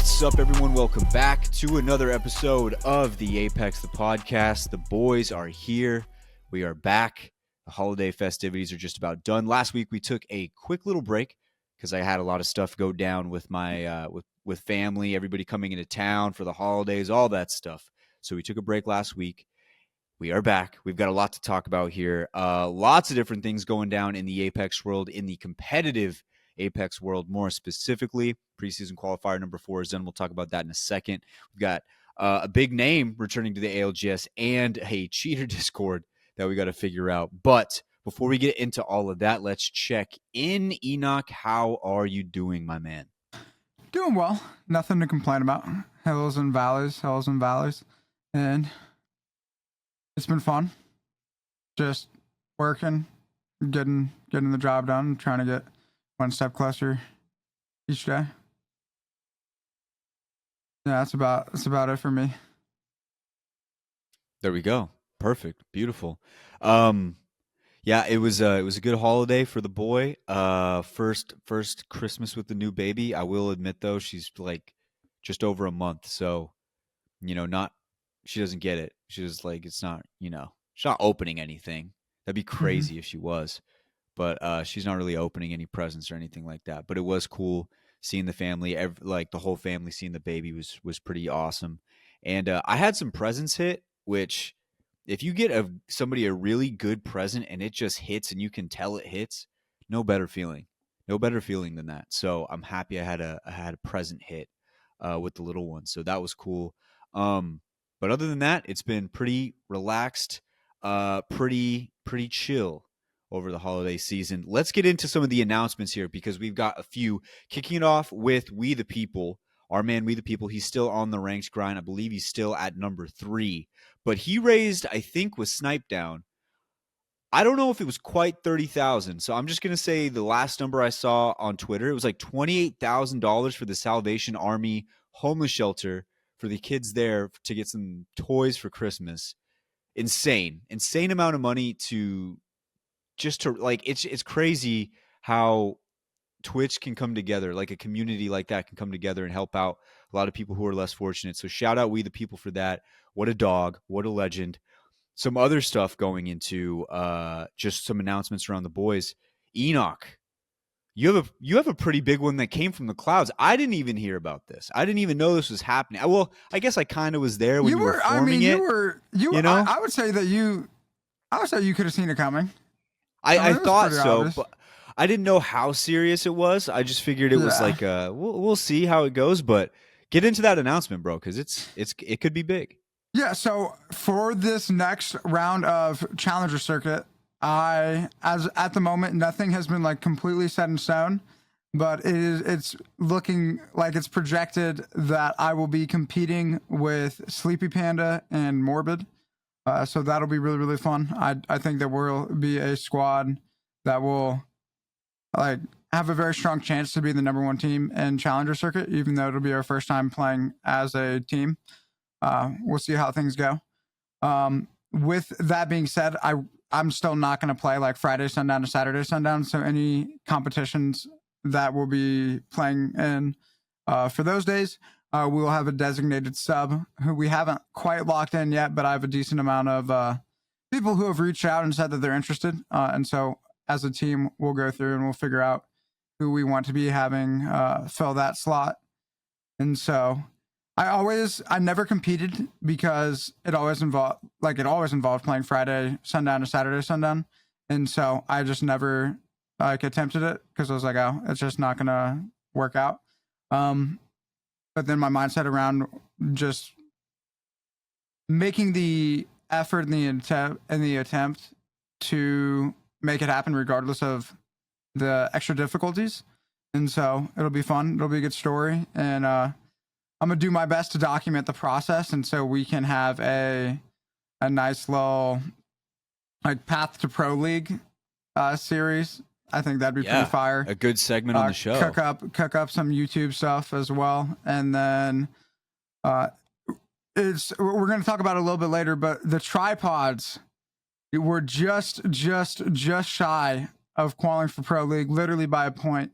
What's up, everyone? Welcome back to another episode of the Apex, the podcast. The boys are here. We are back. The holiday festivities are just about done. Last week, we took a quick little break because I had a lot of stuff go down with my with family, everybody coming into town for the holidays, all that stuff. So we took a break last week. We are back. We've got a lot to talk about here. Lots of different things going down in the Apex world, in the competitive Apex world, more specifically. Preseason qualifier number 4 is done. We'll talk about that in a second. We've got a big name returning to the ALGS and a cheater Discord that we got to figure out. But before we get into all of that, let's check in. Enoch, how are you doing, my man? Doing well. Nothing to complain about. Hills and valleys. And it's been fun. Just working, getting the job done, trying to get one step closer each day. Yeah, that's about it for me. There we go. Perfect. Beautiful. Yeah, it was a good holiday for the boy. First Christmas with the new baby. I will admit though, she's like just over a month, so she doesn't get it. She's like, it's not, she's not opening anything. That'd be crazy if she was. But she's not really opening any presents or anything like that. But it was cool seeing the family, the whole family seeing the baby was pretty awesome. And I had some presents hit, which if you get somebody a really good present and it just hits and you can tell it hits, no better feeling than that. So I'm happy I had a present hit with the little one. So that was cool. But other than that, it's been pretty relaxed, pretty chill over the holiday season. Let's get into some of the announcements here because we've got a few. Kicking it off with We the People, our man We the People. He's still on the ranks grind. I believe he's still at number 3, but he raised, I think, with Snipe Down, I don't know if it was quite 30,000. So I'm just gonna say the last number I saw on Twitter, it was like $28,000 for the Salvation Army homeless shelter for the kids there to get some toys for Christmas. Insane amount of money to like, it's crazy how Twitch can come together, like a community like that can come together and help out a lot of people who are less fortunate. So shout out We the People for that. What a dog, what a legend. Some other stuff going into just some announcements around the boys. Enoch, you have a pretty big one that came from the clouds. I didn't even hear about this. I didn't even know this was happening. Well, I guess I kind of was there when you were forming it. I would say that you could have seen it coming. I thought so, obvious. But I didn't know how serious it was. I just figured it was like we'll see how it goes. But get into that announcement, bro, because it could be big. Yeah. So for this next round of Challenger Circuit, as at the moment, nothing has been like completely set in stone, but it's looking like it's projected that I will be competing with Sleepy Panda and Morbid. So that'll be really, really fun. I think that we'll be a squad that will like have a very strong chance to be the number 1 team in Challenger Circuit, even though it'll be our first time playing as a team. We'll see how things go. With that being said, I'm still not going to play like Friday sundown to Saturday sundown. So any competitions that we'll be playing in for those days, we will have a designated sub who we haven't quite locked in yet, but I have a decent amount of people who have reached out and said that they're interested. And so as a team, we'll go through and we'll figure out who we want to be having fill that slot. And so I never competed because it always involved playing Friday sundown to Saturday sundown. And so I just never attempted it because I was like, oh, it's just not going to work out. But then my mindset around just making the effort and the attempt to make it happen regardless of the extra difficulties. And so it'll be fun. It'll be a good story. And I'm going to do my best to document the process. And so we can have a nice little like Path to Pro League series. I think that'd be pretty fire. A good segment on the show. Cook up some YouTube stuff as well. And then we're going to talk about it a little bit later, but the tripods were just shy of qualifying for Pro League, literally by a point.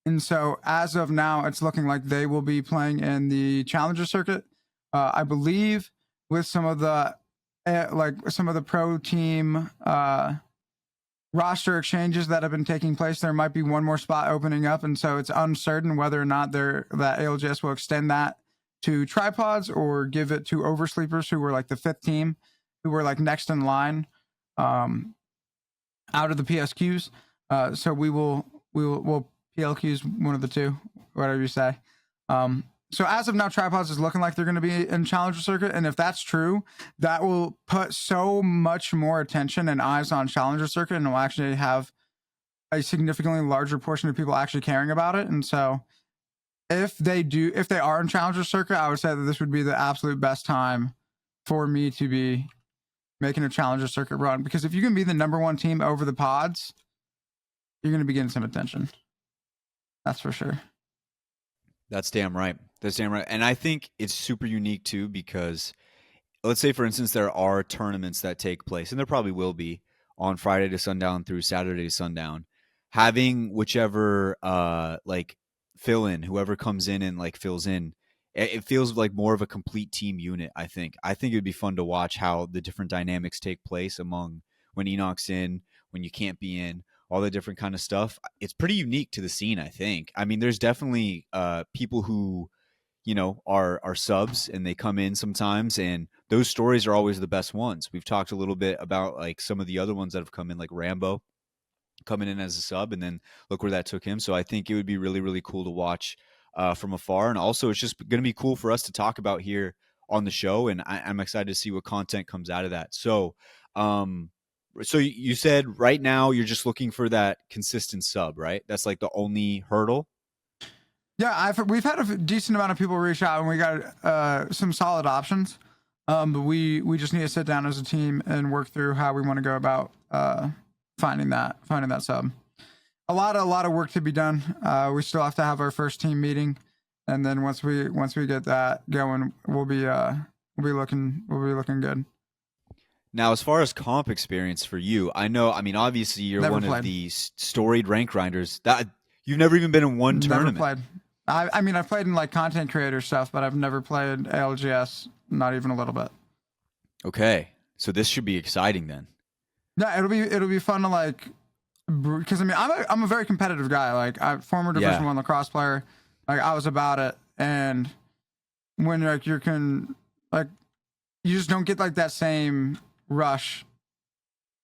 And so as of now, it's looking like they will be playing in the Challenger circuit. I believe with some of the some of the pro team roster exchanges that have been taking place, there might be one more spot opening up, and so it's uncertain whether or not that ALGS will extend that to tripods or give it to oversleepers, who were like the fifth team, who were like next in line out of the PSQs. So we'll PLQs, one of the two, whatever you say. So as of now, tripods is looking like they're going to be in Challenger Circuit, and if that's true, that will put so much more attention and eyes on Challenger Circuit, and will actually have a significantly larger portion of people actually caring about it. And so, if they are in Challenger Circuit, I would say that this would be the absolute best time for me to be making a Challenger Circuit run, because if you can be the number one team over the pods, you're going to be getting some attention. That's for sure. That's damn right. That's damn right. And I think it's super unique too, because let's say, for instance, there are tournaments that take place, and there probably will be on Friday to sundown through Saturday to sundown. Having whichever like fill in, whoever comes in and like fills in, it feels like more of a complete team unit. I think it would be fun to watch how the different dynamics take place among when Enoch's in, when you can't be in, all the different kind of stuff. It's pretty unique to the scene, I think. I mean, there's definitely people who, you know, are subs and they come in sometimes, and those stories are always the best ones. We've talked a little bit about like some of the other ones that have come in, like Rambo coming in as a sub, and then look where that took him. So I think it would be really, really cool to watch from afar. And also, it's just going to be cool for us to talk about here on the show. And I'm excited to see what content comes out of that. So you said right now you're just looking for that consistent sub, right? That's like the only hurdle. Yeah, we've had a decent amount of people reach out, and we got some solid options. But we just need to sit down as a team and work through how we want to go about finding that sub. A lot of work to be done. We still have to have our first team meeting, and then once we get that going, we'll be looking good. Now, as far as comp experience for you, I know. I mean, obviously, you're Never one played. of the storied rank grinders. That you've never even been in one tournament. Never played. I mean, I've played in like content creator stuff, but I've never played ALGS, not even a little bit. Okay, so this should be exciting then. Yeah, it'll be fun to like, because I mean, I'm a very competitive guy. Like, I'm former Division One lacrosse player. Like, I was about it, and when like you just don't get like that same rush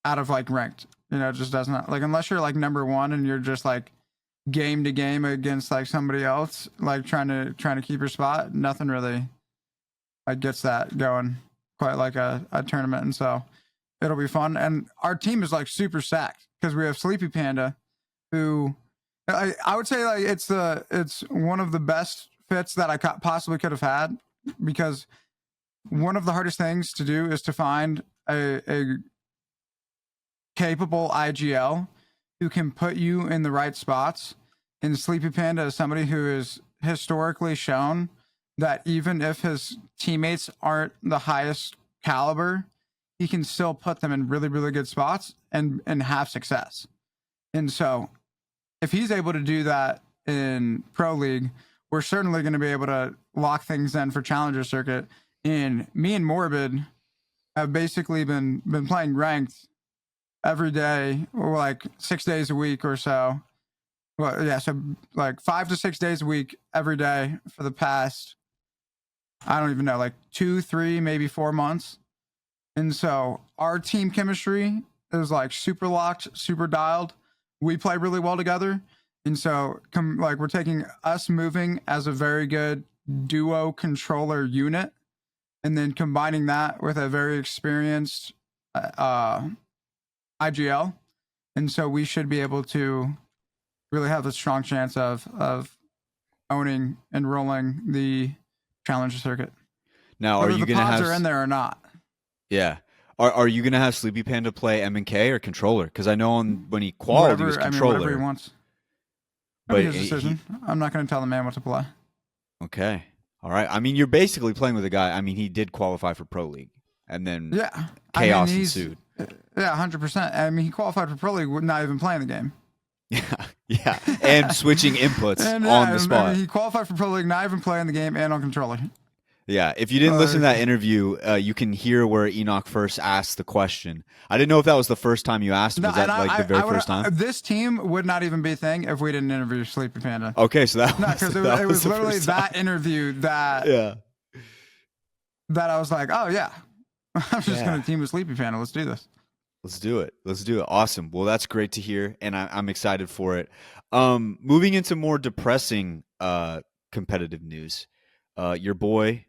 out of like ranked. You know, it just doesn't, like, unless you're like number one and you're just like game to game against like somebody else, like trying to keep your spot. Nothing really like gets that going quite like a tournament, and so it'll be fun. And our team is like super stacked because we have Sleepy Panda, who I would say like it's one of the best fits that I possibly could have had, because one of the hardest things to do is to find a capable IGL who can put you in the right spots. And Sleepy Panda is somebody who is historically shown that even if his teammates aren't the highest caliber, he can still put them in really, really good spots and have success. And so if he's able to do that in Pro League, we're certainly going to be able to lock things in for Challenger Circuit. And me and Morbid have basically been playing ranked every day, or like 6 days a week or so. Well, yeah, so like 5 to 6 days a week every day for the past, I don't even know, like 2, 3, maybe 4 months. And so our team chemistry is like super locked, super dialed. We play really well together. And so like we're taking us moving as a very good duo controller unit, and then combining that with a very experienced IGL. And so we should be able to really have a strong chance of owning and rolling the Challenger Circuit. Now, Whether are you the going to pods have? are in there or not. Yeah. Are you going to have Sleepy Panda play M&K or controller? Because I know when he qualified, he was controller. Whatever he wants. But his decision. I'm not going to tell the man what to play. Okay. All right. I mean, you're basically playing with a guy. I mean, he did qualify for Pro League, and then chaos ensued. Yeah, 100%. I mean, he qualified for Pro League, not even playing the game. Yeah, yeah, and switching inputs And on the yeah, I mean, spot. he qualified for Pro League, not even playing the game and on controller. Yeah, if you didn't listen to Like, that interview, you can hear where Enoch first asked the question. I didn't know if that was the first time you asked. no, Was and that like the very I would. first time? This team would not even be a thing if we didn't interview Sleepy Panda. Okay, so that No, was because that it was was the literally first time. that interview Yeah, that I was like, oh yeah, I'm just yeah. gonna team with Sleepy Panda. Let's do this. Let's do it. Let's do it. Awesome. Well, that's great to hear, and I'm excited for it. Moving into more depressing competitive news, your boy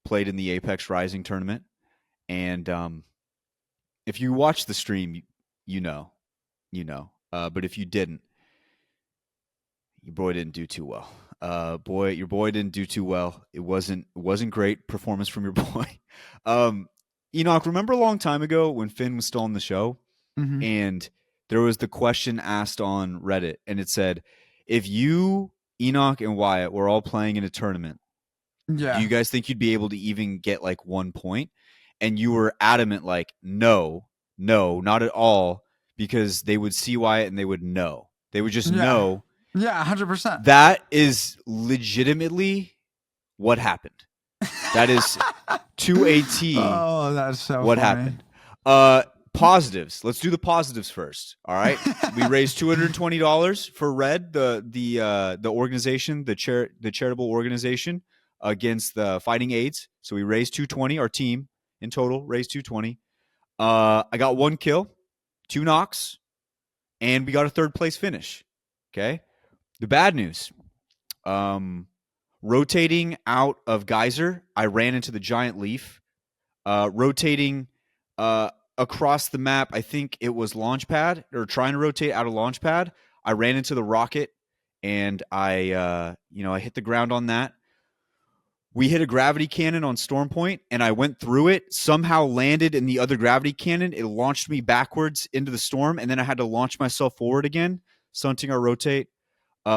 played in the Apex Rising tournament, and if you watch the stream, you know, you know. But if you didn't, your boy didn't do too well. Your boy didn't do too well. It wasn't great performance from your boy. Um, Enoch, remember a long time ago when Finn was still on the show, Hmm. and there was the question asked on Reddit, and it said, if you, Enoch, and Wyatt were all playing in a tournament, do Yeah, you guys think you'd be able to even get like 1 point? And you were adamant, like, no, no, not at all, because they would see Wyatt and they would know. They would just yeah, know. yeah, 100%. That is legitimately what happened. That is to a T Oh, that's so what funny. happened. Positives. Let's do the positives first. All right. We raised $220 for Red, the organization, the charitable organization against the fighting AIDS. So we raised 220. Our team in total raised 220. I got 1 kill, 2 knocks, and we got a third place finish. Okay. The bad news. Um, Rotating out of Geyser, I ran into the giant leaf. Rotating across the map, I think it was Launchpad, or trying to rotate out of Launchpad. I ran into the rocket, and I hit the ground on that. We hit a gravity cannon on Storm Point, and I went through it, somehow landed in the other gravity cannon. It launched me backwards into the storm, and then I had to launch myself forward again, stunting our rotate.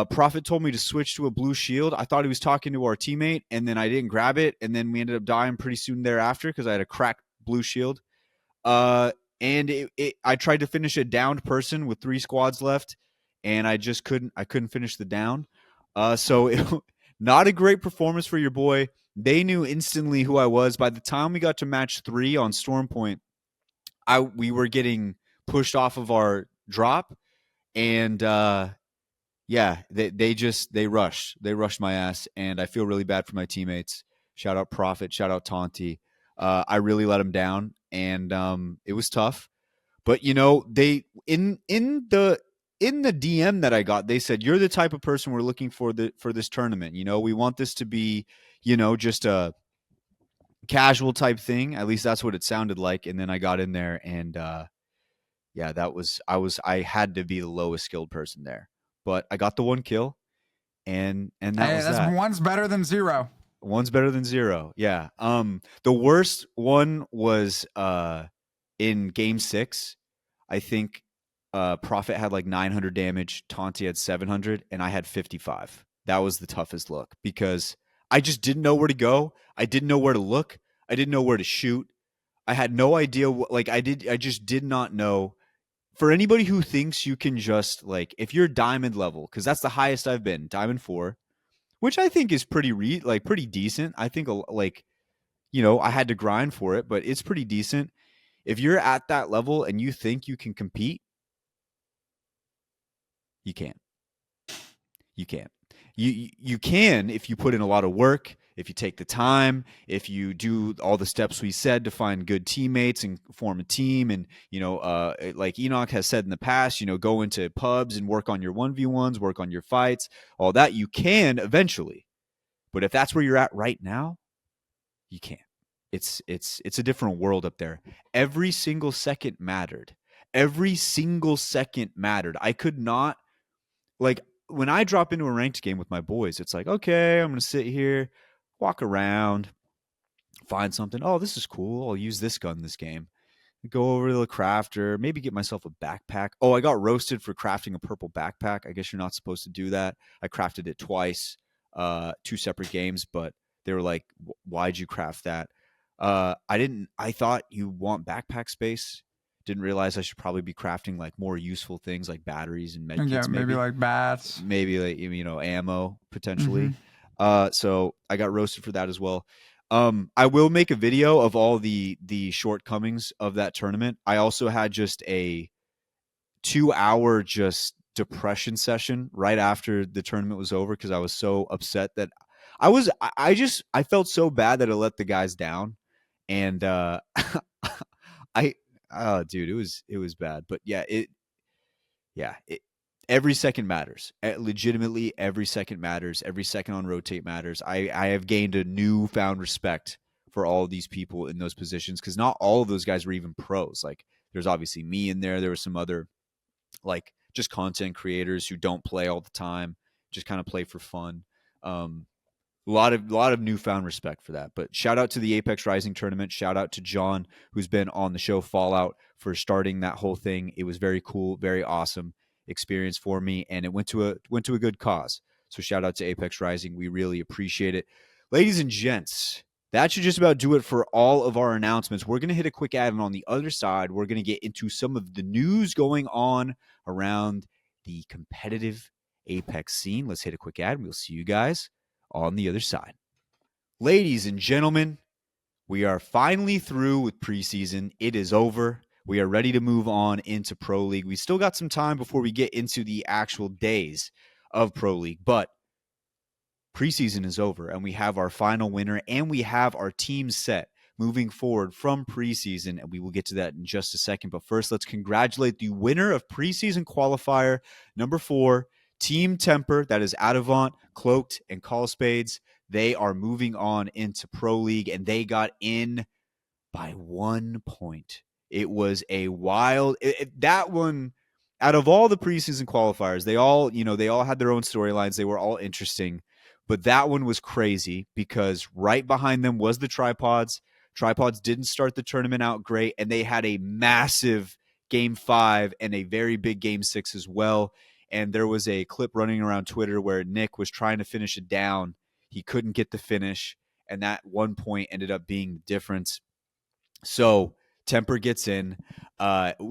Prophet told me to switch to a blue shield. I thought he was talking to our teammate, and then I didn't grab it, and then we ended up dying pretty soon thereafter because I had a cracked blue shield. Uh, and I tried to finish a downed person with 3 squads left, and I just couldn't. I couldn't finish the down. Not a great performance for your boy. They knew instantly who I was. By the time we got to match 3 on Storm Point, we were getting pushed off of our drop, and yeah, they rushed my ass, and I feel really bad for my teammates. Shout out Prophet, shout out Tonti. I really let them down, and it was tough. But they in the DM that I got, they said you're the type of person we're looking for this tournament. We want this to be just a casual type thing. At least that's what it sounded like. And then I got in there, and yeah, I had to be the lowest skilled person there, but I got the 1 kill, and that Hey, was that's that. one's better than zero. One's better than zero. Yeah. The worst one was in game 6. I think Prophet had like 900 damage, Taunti had 700, and I had 55. That was the toughest look because I just didn't know where to go. I didn't know where to look. I didn't know where to shoot. I had no idea like I just did not know. For anybody who thinks you can just like, if you're diamond level, because that's the highest I've been, diamond 4, which I think is pretty decent. I think like I had to grind for it, but it's pretty decent. If you're at that level and you think you can compete, you can't. You can't. You can if you put in a lot of work, if you take the time, if you do all the steps we said to find good teammates and form a team, and like Enoch has said in the past, go into pubs and work on your 1v1s, work on your fights, all that you can eventually. But if that's where you're at right now, you can't. It's a different world up there. Every single second mattered. Every single second mattered. I could not, like, when I drop into a ranked game with my boys, it's like, okay, I'm gonna sit here, walk around, find something. Oh, this is cool. I'll use this gun this game. Go over to the crafter, maybe get myself a backpack. Oh, I got roasted for crafting a purple backpack. I guess you're not supposed to do that. I crafted it twice, 2 separate games, but they were like, "Why'd you craft that?" I didn't. I thought you want backpack space. Didn't realize I should probably be crafting like more useful things like batteries and med And yeah, kits, maybe like bats. maybe like ammo Mm-hmm. potentially. So I got roasted for that as well. I will make a video of all the shortcomings of that tournament. I also had just a 2 hour just depression session right after the tournament was over because I was so upset that I felt so bad that I let the guys down, and I dude, it was bad. But yeah, every second matters. Legitimately, every second matters. Every second on rotate matters. I have gained a newfound respect for all of these people in those positions because not all of those guys were even pros. Like, there's obviously me in there. There were some other like just content creators who don't play all the time, just kind of play for fun. Um, a lot of newfound respect for that. But shout out to the Apex Rising tournament. Shout out to John, who's been on the show Fallout, for starting that whole thing. It was very cool, very awesome experience for me, and it went to a good cause. So shout out to Apex Rising. We really appreciate it, ladies and gents. That should just about do it for all of our announcements. We're going to hit a quick ad, and on the other side, we're going to get into some of the news going on around the competitive Apex scene. Let's hit a quick ad, and we'll see you guys on the other side. Ladies and gentlemen, we are finally through with preseason. It is over. We are ready to move on into Pro League. We still got some time before we get into the actual days of Pro League, but preseason is over and we have our final winner and we have our team set moving forward from preseason, and we will get to that in just a second. But first, let's congratulate the winner of preseason qualifier number 4, Team Temper. That is Adavant, Cloaked, and Call Spades. They are moving on into Pro League, and they got in by 1 point. It was a wild that one. Out of all the preseason qualifiers, they all had their own storylines. They were all interesting, but that one was crazy because right behind them was the Tripods. Tripods didn't start the tournament out great, and they had a massive game 5 and a very big game 6 as well. And there was a clip running around Twitter where Nick was trying to finish it down. He couldn't get the finish, and that 1 point ended up being the difference. So Temper gets in,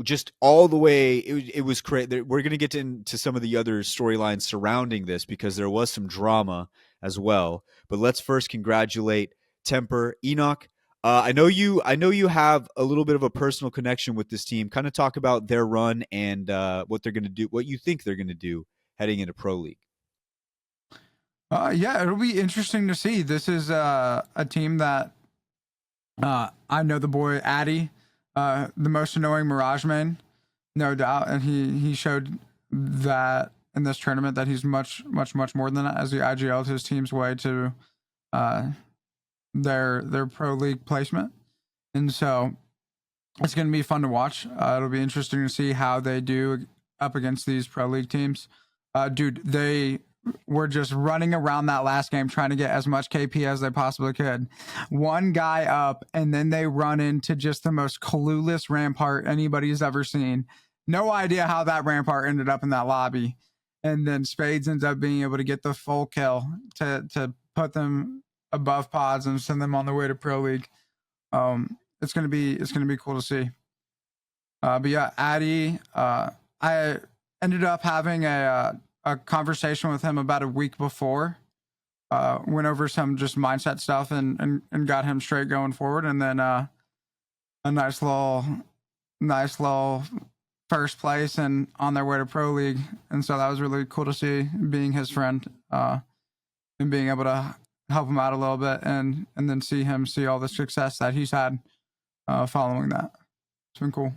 just all the way. It was crazy. We're going to get into some of the other storylines surrounding this because there was some drama as well. But let's first congratulate Temper. Enoch, I know you. I know you have a little bit of a personal connection with this team. Kind of talk about their run and what they're going to do. What you think they're going to do heading into Pro League. Yeah, it'll be interesting to see. This is a team that I know the boy Addy, the most annoying Mirage main, no doubt, and he showed that in this tournament that he's much more than that as he IGL'd his team's way to uh, their pro league placement, and so it's going to be fun to watch. It'll be interesting to see how they do up against these pro league teams. Dude, they were just running around that last game trying to get as much KP as they possibly could. One guy up, and then they run into just the most clueless Rampart anybody's ever seen. No idea how that Rampart ended up in that lobby. And then Spades ends up being able to get the full kill to put them above pods and send them on their way to Pro League. It's gonna be cool to see. But yeah, Addy, I ended up having a conversation with him about a week before. Went over some just mindset stuff and got him straight going forward, and then a nice little first place and on their way to Pro League, and so that was really cool to see, being his friend, and being able to help him out a little bit, and then see all the success that he's had following that. It's been cool.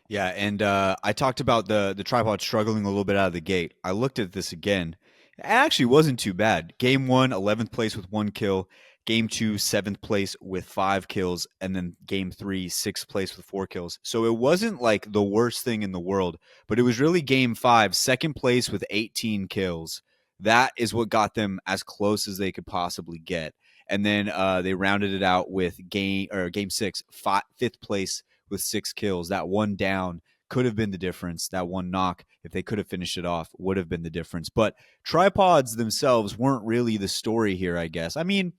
Yeah, and I talked about the tripod struggling a little bit out of the gate. I looked at this again. It actually wasn't too bad. Game 1, 11th place with 1 kill. Game 2, 7th place with 5 kills. And then game 3, 6th place with 4 kills. So it wasn't like the worst thing in the world, but it was really game 5, 2nd place with 18 kills. That is what got them as close as they could possibly get. And then they rounded it out with game 6, 5th place with 6 kills. That one down could have been the difference. That one knock, if they could have finished it off, would have been the difference. But tripods themselves weren't really the story here, I guess. I mean,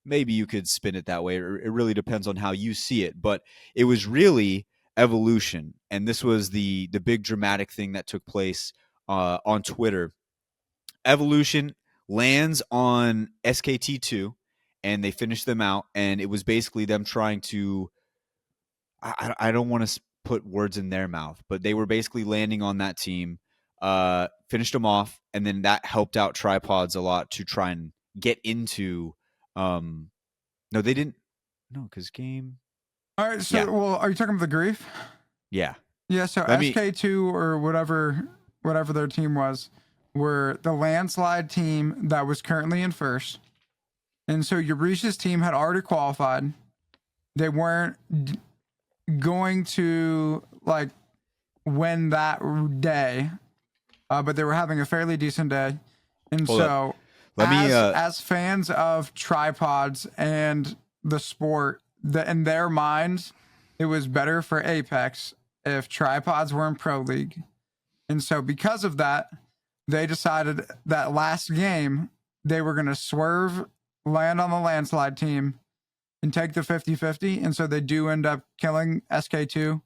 maybe you could spin it that way. It really depends on how you see it. But it was really Evolution, and this was the big dramatic thing that took place on Twitter. Evolution lands on SKT2, and they finish them out, and it was basically them trying to. I don't want to put words in their mouth, but they were basically landing on that team, finished them off, and then that helped out Tripods a lot to try and get into. No, they didn't. No, because game. All right. Yeah, So, well, are you talking about the grief? yeah. Yeah. So Let me. SK2 or whatever their team was, were the landslide team that was currently in first, and so Eurese's team had already qualified. They weren't going to like win that day, but they were having a fairly decent day, and Hold up. so Let me. as fans of tripods and the sport, in their minds, it was better for Apex if tripods were in Pro League, and so because of that, they decided that last game they were going to swerve, land on the landslide team, and take the 50-50. And so they do end up killing SK2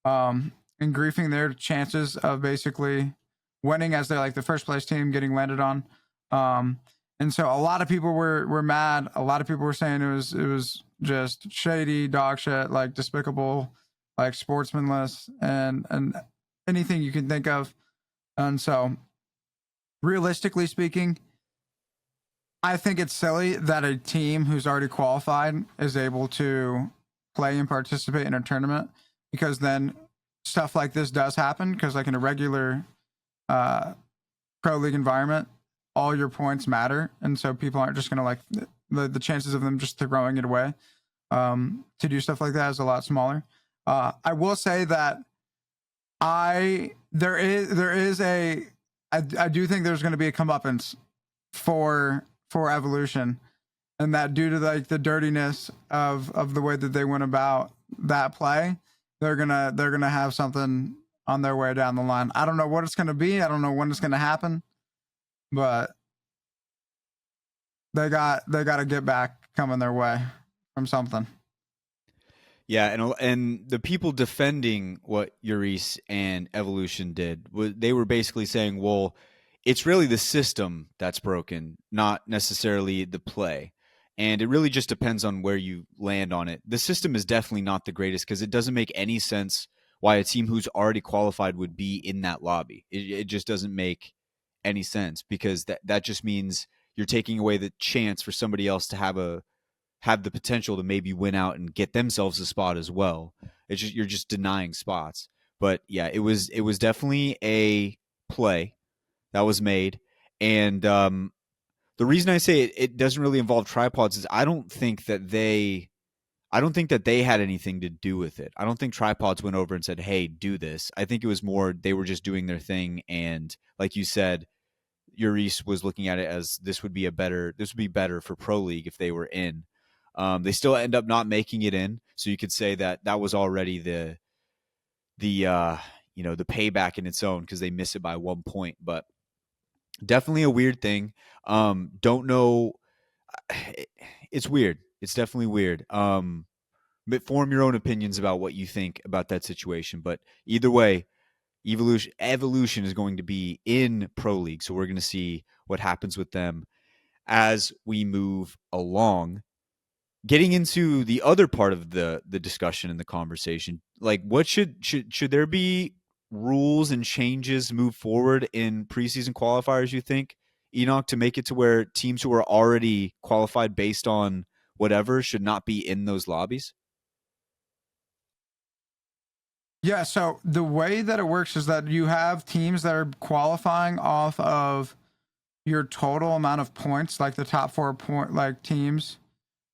and griefing their chances of basically winning as they're like the first place team getting landed on. And so a lot of people were mad. A lot of people were saying it was just shady, dog shit, like despicable, like sportsmanless, and anything you can think of. And so, realistically speaking, I think it's silly that a team who's already qualified is able to play and participate in a tournament, because then stuff like this does happen. Because like in a regular pro league environment, all your points matter, and so people aren't just gonna like the chances of them just throwing it away to do stuff like that is a lot smaller. I will say that there is a I do think there's going to be a comeuppance for Evolution, and that due to like the dirtiness of the way that they went about that play, they're gonna have something on their way down the line. I don't know what it's gonna be. I don't know when it's gonna happen, but they got to get back coming their way from something. Yeah, and the people defending what Urice and Evolution did, they were basically saying, well, it's really the system that's broken, not necessarily the play. And it really just depends on where you land on it. The system is definitely not the greatest because it doesn't make any sense why a team who's already qualified would be in that lobby. It just doesn't make any sense because that just means you're taking away the chance for somebody else to have the potential to maybe win out and get themselves a spot as well. It's just you're just denying spots. But yeah, it was definitely a play that was made, and the reason I say it doesn't really involve tripods is I don't think that they had anything to do with it. I don't think tripods went over and said, "Hey, do this." I think it was more they were just doing their thing, and like you said, Urice was looking at it as this would be better for Pro League if they were in. They still end up not making it in, so you could say that was already the payback in its own because they miss it by 1 point. But definitely a weird thing. Don't know. It's weird. It's definitely weird. But form your own opinions about what you think about that situation. But either way, evolution is going to be in Pro League, so we're going to see what happens with them as we move along. Getting into the other part of the discussion and the conversation, like what should there be rules and changes move forward in preseason qualifiers, you think, Enoch, to make it to where teams who are already qualified based on whatever should not be in those lobbies? Yeah, so the way that it works is that you have teams that are qualifying off of your total amount of points, like the top 4 point like teams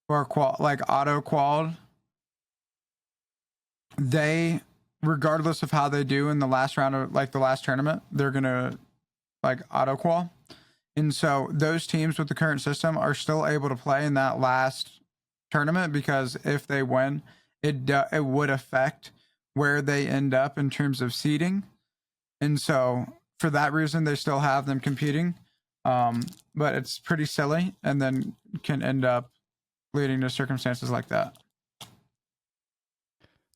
who are like auto qualled. They, regardless of how they do in the last round of like the last tournament, they're gonna like auto qual. And so those teams with the current system are still able to play in that last tournament because if they win, it would affect where they end up in terms of seeding. And so for that reason, they still have them competing. But it's pretty silly and then can end up leading to circumstances like that.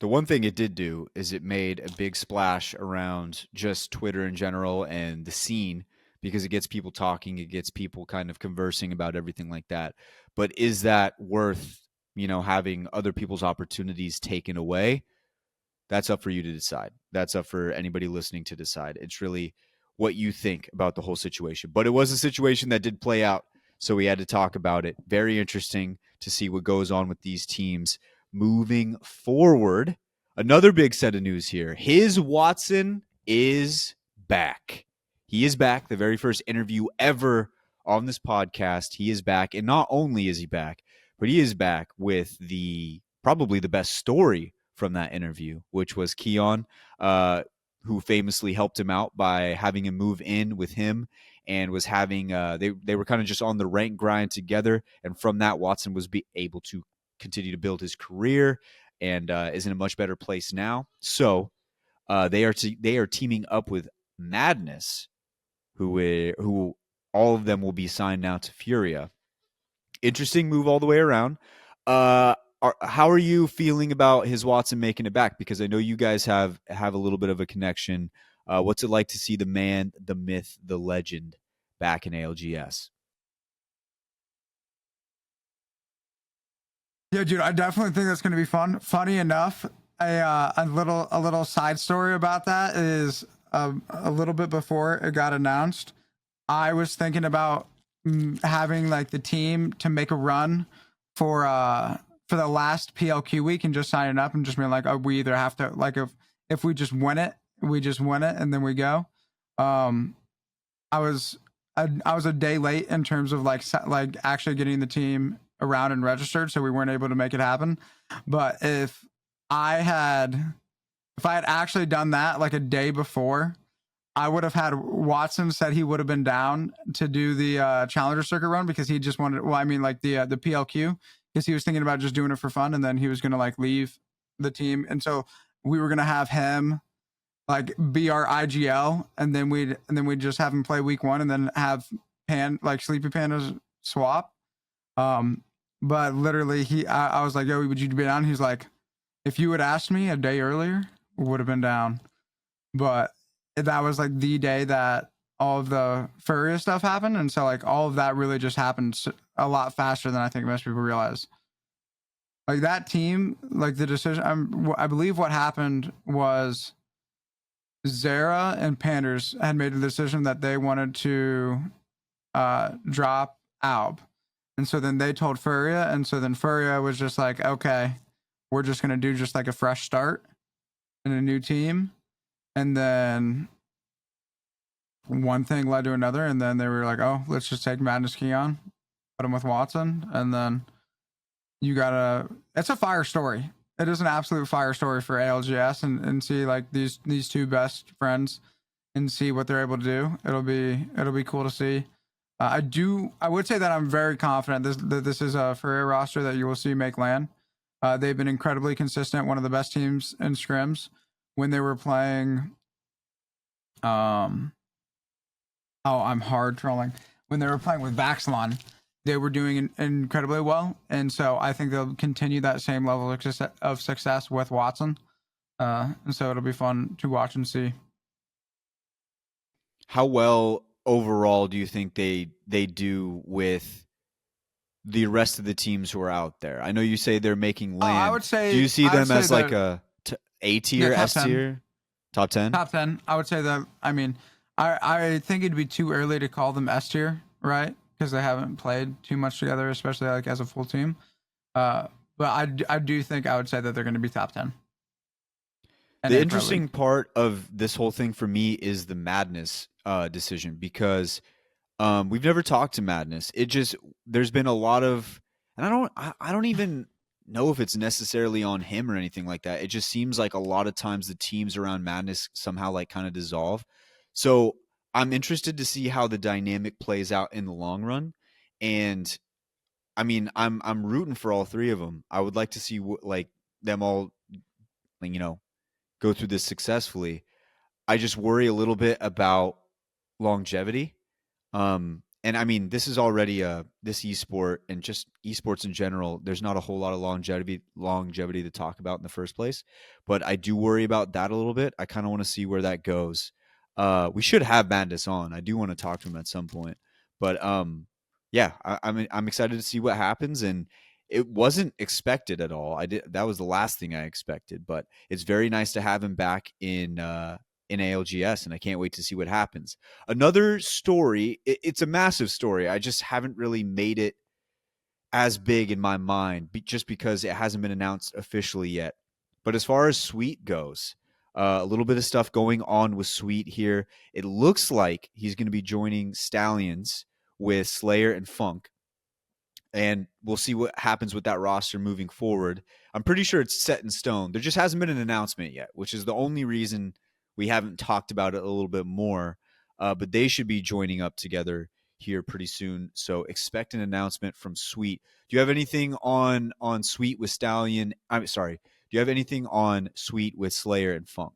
The one thing it did do is it made a big splash around just Twitter in general and the scene because it gets people talking, it gets people kind of conversing about everything like that. But is that worth, having other people's opportunities taken away? That's up for you to decide. That's up for anybody listening to decide. It's really what you think about the whole situation. But it was a situation that did play out, so we had to talk about it. Very interesting to see what goes on with these teams moving forward. Another big set of news here. His Watson is back. He is back. The very first interview ever on this podcast. He is back. And not only is he back, but he is back with the probably the best story from that interview, which was Keon, who famously helped him out by having him move in with him and was having they were kind of just on the rank grind together, and from that Watson was able to continue to build his career and is in a much better place now. So they are teaming up with Madness, who all of them will be signed now to Furia. Interesting move all the way around. How are you feeling about his Watson making it back? Because I know you guys have a little bit of a connection. What's it like to see the man, the myth, the legend back in ALGS? Yeah, dude, I definitely think that's going to be fun. Funny enough, a little side story about that is a little bit before it got announced, I was thinking about having like the team to make a run for the last PLQ week and just signing up and just being like, oh, we either have to like if we just win it, we just win it and then we go. Um, I was I was a day late in terms of like actually getting the team around and registered, so we weren't able to make it happen. But I had if I had actually done that like a day before, I would have had Watson said he would have been down to do the Challenger Circuit run because he just wanted. Well, I mean, like the PLQ because he was thinking about just doing it for fun, and then he was gonna like leave the team, and so we were gonna have him like be our IGL, and then we'd just have him play week one, and then have Sleepy Pandas swap. Um, but literally, I was like, "Yo, would you be down?" He's like, "If you had asked me a day earlier, would have been down." But that was like the day that all of the Furia stuff happened, and so like all of that really just happened a lot faster than I think most people realize. Like that team, like the decision. I believe what happened was Zara and Panders had made a decision that they wanted to drop Alb. And so then they told Furia, and so then Furia was just like, okay, we're just gonna do just like a fresh start in a new team. And then one thing led to another, and then they were like, oh, let's just take Madness Keon, put him with Watson, and then you gotta it's a fire story. It is an absolute fire story for ALGS and see like these two best friends and see what they're able to do. It'll be cool to see. I would say that I'm very confident that this is a Furia roster that you will see make land. They've been incredibly consistent, one of the best teams in scrims when they were playing. Um, oh, I'm hard trolling. When they were playing with Vaxlon, they were doing incredibly well, and so I think they'll continue that same level of success with Watson. And so it'll be fun to watch and see. How well overall do you think they do with the rest of the teams who are out there? I know you say they're making I land. would Do say you see I would them say as like that A yeah, tier, top S 10. tier, top 10? Top 10. I would say that. I mean, I think it'd be too early to call them S tier, right? Because they haven't played too much together, especially like as a full team. Uh, but I do think I would say that they're going to be top 10 in The a pro league. interesting part of this whole thing for me is the Madness decision because we've never talked to Madness. It just there's been a lot of, and I don't even know if it's necessarily on him or anything like that. It just seems like a lot of times the teams around Madness somehow like kind of dissolve. So I'm interested to see how the dynamic plays out in the long run. And I mean, I'm rooting for all three of them. I would like to see like them all, like, go through this successfully. I just worry a little bit about longevity. and I mean, this is already this esport and just esports in general. There's not a whole lot of longevity to talk about in the first place, but I do worry about that a little bit. I kind of want to see where that goes. We should have Madness on. I do want to talk to him at some point, but yeah, I'm excited to see what happens, and it wasn't expected at all. I did that was the last thing I expected, but it's very nice to have him back in ALGS, and I can't wait to see what happens. Another story, it's a massive story. I just haven't really made it as big in my mind just because it hasn't been announced officially yet. But as far as Sweet goes, a little bit of stuff going on with Sweet here. It looks like he's going to be joining Stallions with Slayer and Funk, and we'll see what happens with that roster moving forward. I'm pretty sure it's set in stone. There just hasn't been an announcement yet, which is the only reason we haven't talked about it a little bit more. But they should be joining up together here pretty soon. So expect an announcement from Sweet. Do you have anything on Sweet with Stallion? I'm sorry. Do you have anything on Sweet with Slayer and Funk?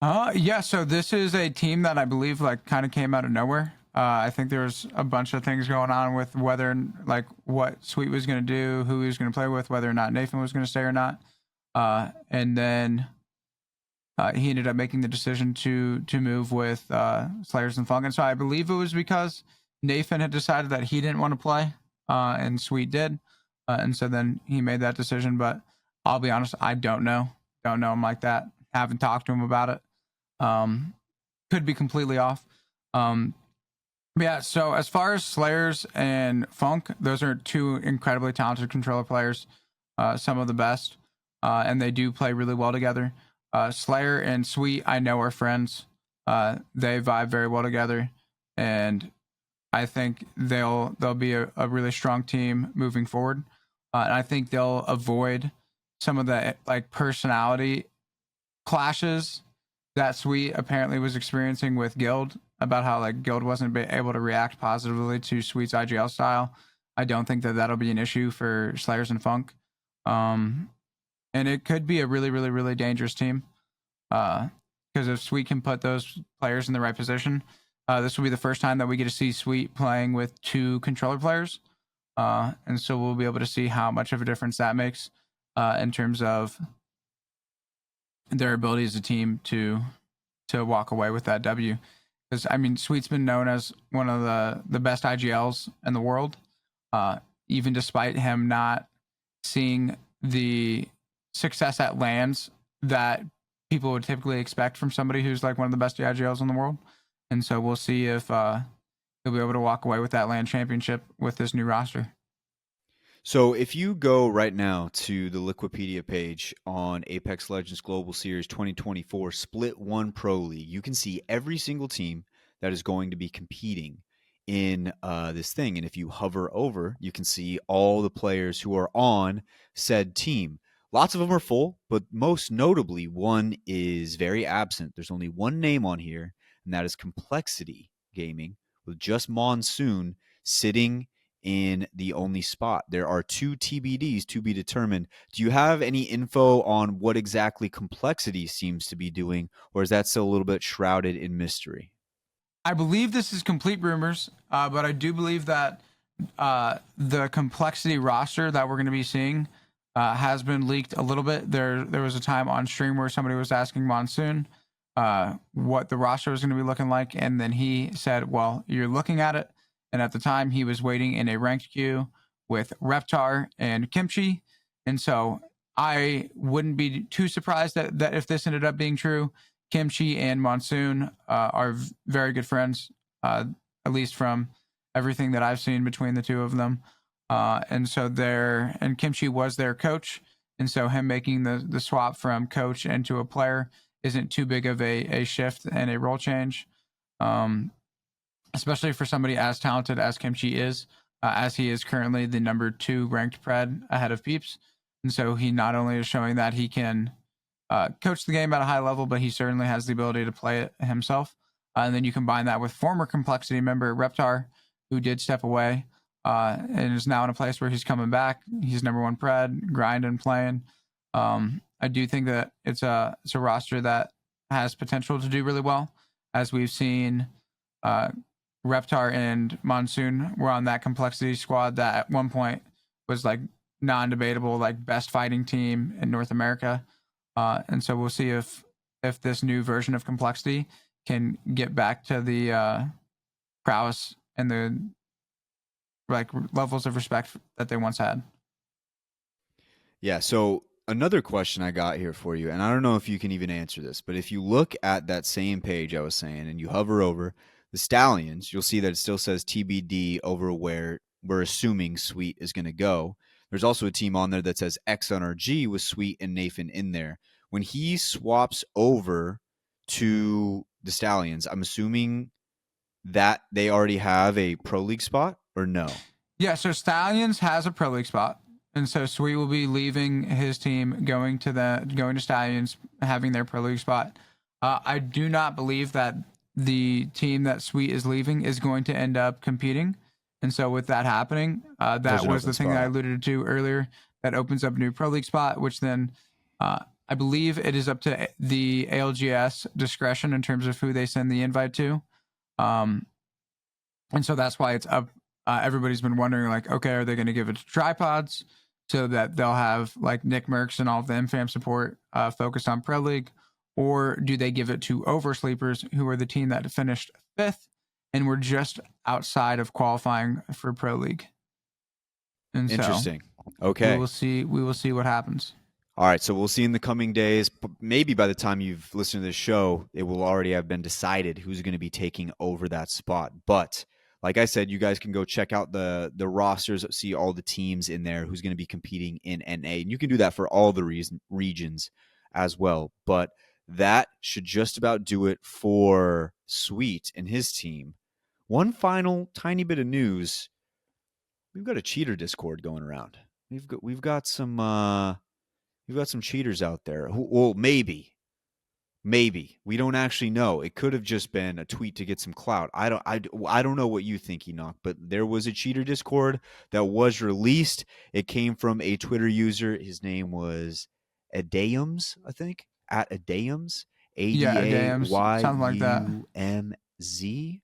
Yeah, so this is a team that I believe like kind of came out of nowhere. I think there was a bunch of things going on with whether like what Sweet was going to do, who he was going to play with, whether or not Nathan was going to stay or not. And then he ended up making the decision to move with Slayers and Funk. And so I believe it was because Nathan had decided that he didn't want to play, and Sweet did. And so then he made that decision. But I'll be honest, I don't know. Don't know him like that. Haven't talked to him about it. Could be completely off. Yeah, so as far as Slayers and Funk, those are two incredibly talented controller players, some of the best, and they do play really well together. Slayer and Sweet, I know, are friends. They vibe very well together, and I think they'll be a really strong team moving forward. And I think they'll avoid some of the like personality clashes that Sweet apparently was experiencing with Guild, about how like Guild wasn't able to react positively to Sweet's IGL style. I don't think that that'll be an issue for Slayers and Funk. Um, and it could be a really, really, really dangerous team. Because if Sweet can put those players in the right position, this will be the first time that we get to see Sweet playing with two controller players. And so we'll be able to see how much of a difference that makes in terms of their ability as a team to walk away with that W. Because I mean, Sweet's been known as one of the best IGLs in the world, even despite him not seeing the success at lands that people would typically expect from somebody who's like one of the best IGLs in the world. And so we'll see if he'll be able to walk away with that land championship with this new roster. So if you go right now to the Liquipedia page on Apex Legends Global Series 2024 Split 1 Pro League, you can see every single team that is going to be competing in this thing. And if you hover over, you can see all the players who are on said team. Lots of them are full, but most notably, one is very absent. There's only one name on here, and that is Complexity Gaming, with just Monsoon sitting in the only spot. There are two TBDs to be determined. Do you have any info on what exactly Complexity seems to be doing, or is that still a little bit shrouded in mystery? I believe this is complete rumors, but I do believe that the Complexity roster that we're going to be seeing has been leaked a little bit. There was a time on stream where somebody was asking Monsoon what the roster was going to be looking like, and then he said, "Well, you're looking at it." And at the time, he was waiting in a ranked queue with Reptar and Kimchi, and so I wouldn't be too surprised that if this ended up being true, Kimchi and Monsoon are very good friends, at least from everything that I've seen between the two of them. And so and Kimchi was their coach, and so him making the swap from coach into a player isn't too big of a shift and a role change, especially for somebody as talented as Kimchi is, as he is currently the number 2 ranked pred ahead of Peeps. And so he not only is showing that he can coach the game at a high level, but he certainly has the ability to play it himself. And then you combine that with former Complexity member Reptar, who did step away and is now in a place where he's coming back. He's number 1 pred, grinding, playing. I do think that it's a roster that has potential to do really well, as we've seen Reptar and Monsoon were on that complexity squad that at one point was like non-debatable, like best fighting team in North America. And so we'll see if this new version of complexity can get back to the prowess and the like levels of respect that they once had. Yeah. So another question I got here for you, and I don't know if you can even answer this, but if you look at that same page I was saying and you hover over the Stallions, you'll see that it still says TBD over where we're assuming Sweet is going to go. There's also a team on there that says XNRG with Sweet and Nathan in there. When he swaps over to the Stallions, I'm assuming that they already have a pro league spot or no? Yeah, so Stallions has a pro league spot, and so Sweet will be leaving his team, going to Stallions, having their pro league spot. I do not believe that the team that Sweet is leaving is going to end up competing, and so with that happening, There's that an was open the thing that I spot. alluded to earlier. That opens up a new pro league spot, which then I believe it is up to the ALGS discretion in terms of who they send the invite to. Um, and so that's why it's up. Everybody's been wondering, like, okay, are they going to give it to tripods so that they'll have like Nick Merckx and all of the MFAM support focused on Pro League, or do they give it to Oversleepers, who are the team that finished fifth and were just outside of qualifying for Pro League? And so Interesting. we Okay. will see. We will see what happens. All right, so we'll see in the coming days. Maybe by the time you've listened to this show, it will already have been decided who's going to be taking over that spot. But like I said, you guys can go check out the rosters, see all the teams in there who's going to be competing in NA, and you can do that for all the regions as well. But that should just about do it for Sweet and his team. One final tiny bit of news: we've got a cheater Discord going around. We've got some. You've got some cheaters out there. Well, maybe we don't actually know. It could have just been a tweet to get some clout. I don't know what you think, Enoch, but there was a cheater Discord that was released. It came from a Twitter user. His name was Adayums, I think, at Adayums, Yeah, Adams sounds like that. ADAYUMZ.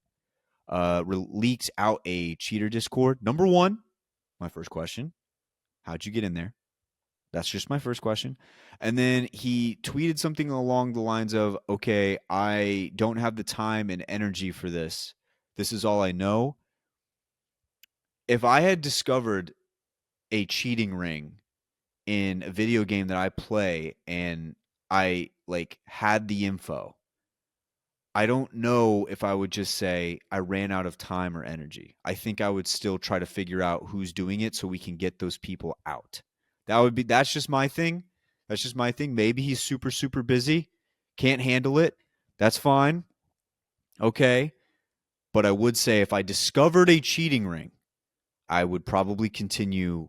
Leaked out a cheater Discord. Number one, my first question: how'd you get in there? That's just my first question. And then he tweeted something along the lines of, okay, I don't have the time and energy for this. This is all I know. If I had discovered a cheating ring in a video game that I play and I like had the info, I don't know if I would just say I ran out of time or energy. I think I would still try to figure out who's doing it so we can get those people out. That's just my thing. That's just my thing. Maybe he's super, super busy, can't handle it. That's fine. Okay. But I would say if I discovered a cheating ring, I would probably continue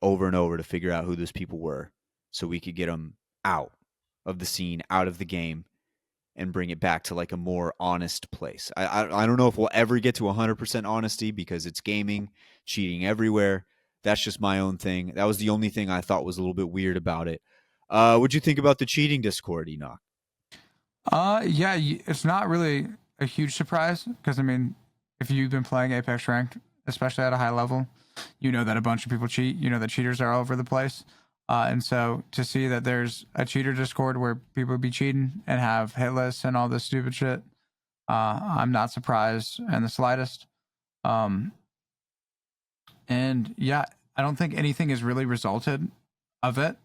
over and over to figure out who those people were so we could get them out of the scene, out of the game, and bring it back to like a more honest place. I don't know if we'll ever get to 100% honesty because it's gaming, cheating everywhere. That's just my own thing. That was the only thing I thought was a little bit weird about it. What'd you think about the cheating Discord, Enoch? Yeah, it's not really a huge surprise because I mean, if you've been playing Apex Ranked, especially at a high level, you know that a bunch of people cheat. You know that cheaters are all over the place, and so to see that there's a cheater Discord where people be cheating and have hit lists and all this stupid shit, I'm not surprised in the slightest. Um, and yeah, I don't think anything has really resulted of it,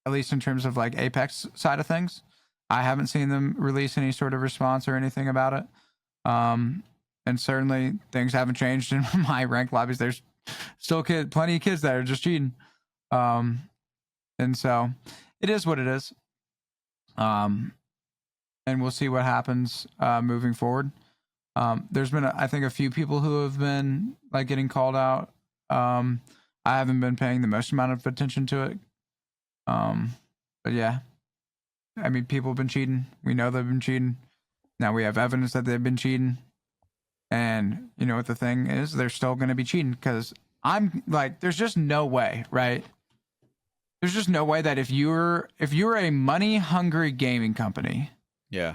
at least in terms of like Apex side of things. I haven't seen them release any sort of response or anything about it. Um, and certainly things haven't changed in my ranked lobbies. There's still plenty of kids that are just cheating. Um, and so it is what it is. Um, and we'll see what happens moving forward. There's been, I think, a few people who have been like getting called out. I haven't been paying the most amount of attention to it. But yeah, I mean, people have been cheating. We know they've been cheating. Now we have evidence that they've been cheating. And you know what the thing is? They're still going to be cheating because I'm like, there's just no way, right? There's just no way that if you're a money hungry gaming company, Yeah.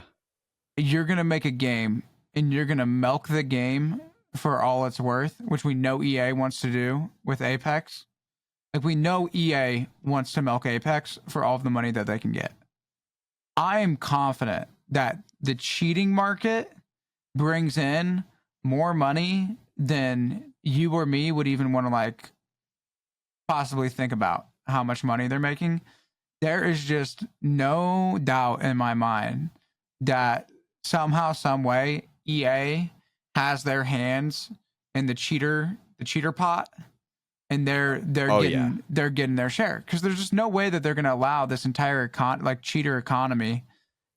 you're going to make a game and you're gonna milk the game for all it's worth, which we know EA wants to do with Apex. Like we know EA wants to milk Apex for all of the money that they can get. I am confident that the cheating market brings in more money than you or me would even want to like possibly think about how much money they're making. There is just no doubt in my mind that somehow, some way, EA has their hands in the cheater pot, and they're Oh yeah. getting their share because there's just no way that they're going to allow this entire cheater economy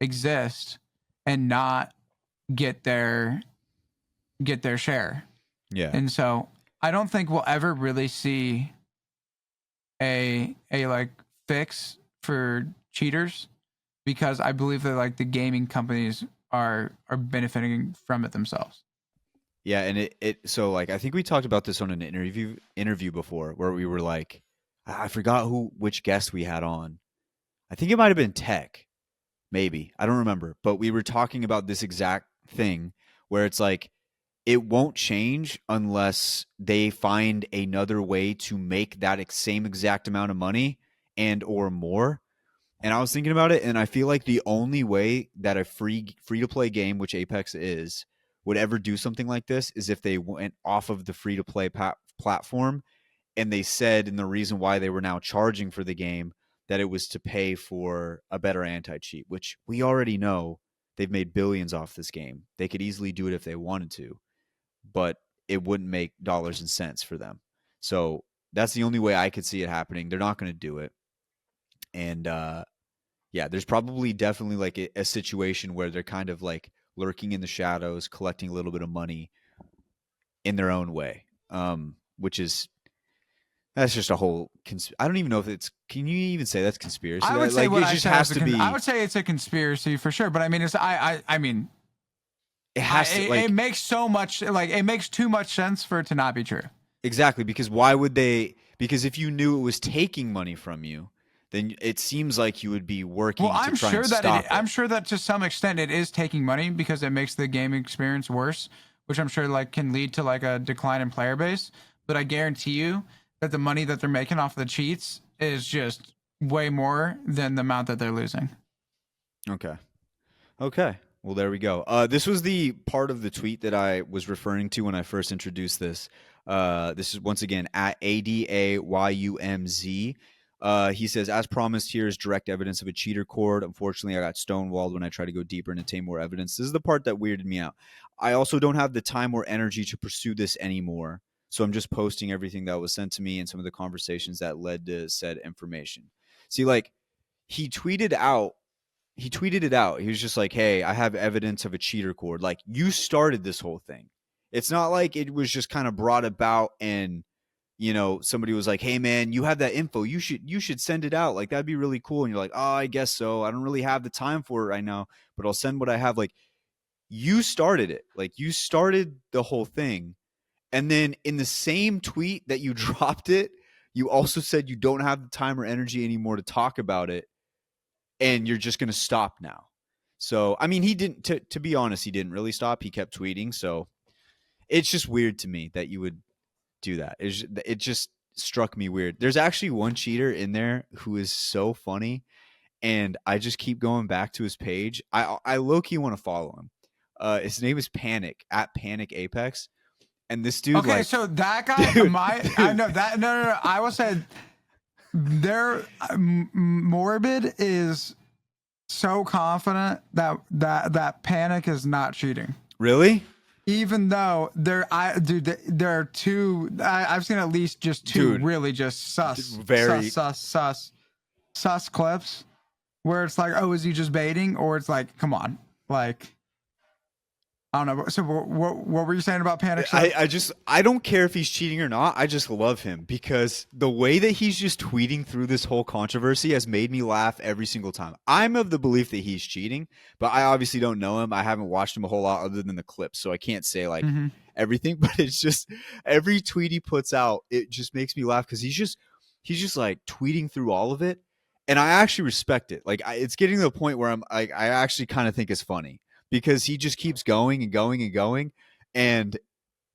exist and not get their share. Yeah. And so I don't think we'll ever really see a like fix for cheaters because I believe that like the gaming companies are benefiting from it themselves. Yeah, and it so like I think we talked about this on an interview before where we were like I forgot which guest we had on. I think it might have been Tech, maybe. I don't remember, but we were talking about this exact thing where it's like it won't change unless they find another way to make that same exact amount of money and or more. And I was thinking about it, and I feel like the only way that a free to play game, which Apex is, would ever do something like this is if they went off of the free to play platform and they said, and the reason why they were now charging for the game, that it was to pay for a better anti cheat, which we already know they've made billions off this game. They could easily do it if they wanted to, but it wouldn't make dollars and cents for them. So that's the only way I could see it happening. They're not going to do it. And yeah, there's probably definitely like a situation where they're kind of like lurking in the shadows, collecting a little bit of money in their own way, which is that's just a whole. I don't even know if it's. Can you even say that's conspiracy? I would say Like what it I just said has was to be. I would say it's a conspiracy for sure, but I mean I mean It has to it like makes so much like it makes too much sense for it to not be true. exactly because why would they? Because if you knew it was taking money from you, then it seems like you would be Well, working to try and stop I'm it. sure that to some extent it is taking money because it makes the game experience worse, which I'm sure like can lead to like a decline in player base. But I guarantee you that the money that they're making off the cheats is just way more than the amount that they're losing. Okay. Okay. Well, there we go. This was the part of the tweet that I was referring to when I first introduced this. This is once again at ADAYUMZ. He says, as promised, here is direct evidence of a cheater cord. Unfortunately, I got stonewalled when I tried to go deeper and obtain more evidence. This is the part that weirded me out. I also don't have the time or energy to pursue this anymore. So I'm just posting everything that was sent to me and some of the conversations that led to said information. See, like, he tweeted out he tweeted it out. He was just like, "Hey, I have evidence of a cheater cord. Like you started this whole thing. It's not like it was just kind of brought about and somebody was like, "Hey man, you have that info. You should send it out. Like that'd be really cool." And you're like, "Oh, I guess so. I don't really have the time for it right now, but I'll send what I have." Like you started it. Like you started the whole thing. And then in the same tweet that you dropped it, you also said you don't have the time or energy anymore to talk about it and you're just going to stop now. So, I mean, he didn't, to be honest, he didn't really stop. He kept tweeting. So it's just weird to me that you would do that. It just struck me weird. There's actually one cheater in there who is so funny. And I just keep going back to his page. I low key want to follow him. His name is Panic at Panic Apex. And this dude, Okay, like, so that guy, dude, I dude, know that. No, no, no. I will say, their morbid is so confident that Panic is not cheating, really? even though there are two. I've seen at least just two Dude, really just very. sus clips where it's like, oh, is he just baiting, or it's like, come on, like. I don't know. So what were you saying about Panic? I don't care if he's cheating or not. I just love him because the way that he's just tweeting through this whole controversy has made me laugh every single time. I'm of the belief that he's cheating, but I obviously don't know him. I haven't watched him a whole lot other than the clips, so I can't say like Mm-hmm. everything. But it's just every tweet he puts out, it just makes me laugh because he's just like tweeting through all of it, and I actually respect it. Like it's getting to the point where I'm like I actually kind of think it's funny because he just keeps going and going and going. And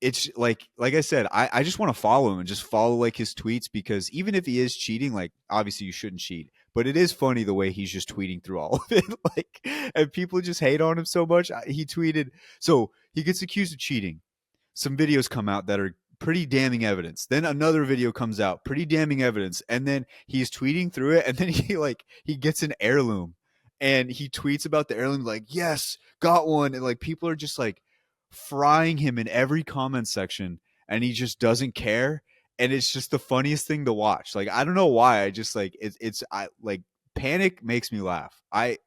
it's like I said, I just want to follow him and just follow like his tweets, because even if he is cheating, like obviously you shouldn't cheat, but it is funny the way he's just tweeting through all of it. Like, and people just hate on him so much. He tweeted, so he gets accused of cheating. Some videos come out that are pretty damning evidence. Then another video comes out, pretty damning evidence, and then he's tweeting through it, and then he gets an heirloom, and he tweets about the heirloom like, "Yes, got one," and like people are just like frying him in every comment section, and he just doesn't care, and it's just the funniest thing to watch. Like I don't know why, I just like it's I like Panic makes me laugh. I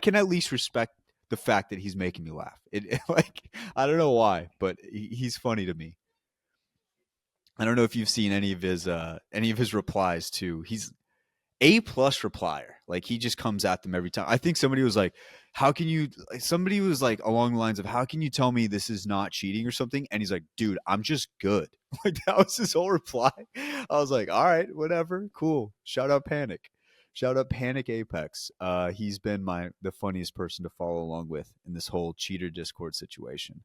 can at least respect the fact that he's making me laugh. Like I don't know why, but he's funny to me. I don't know if you've seen any of his replies too. He's A+ replier. Like he just comes at them every time. I think somebody was like, "How can you?" Somebody was like along the lines of, "How can you tell me this is not cheating or something?" And he's like, "Dude, I'm just good." Like that was his whole reply. I was like, "All right, whatever, cool." Shout out Panic. Shout out Panic Apex. He's been the funniest person to follow along with in this whole cheater Discord situation.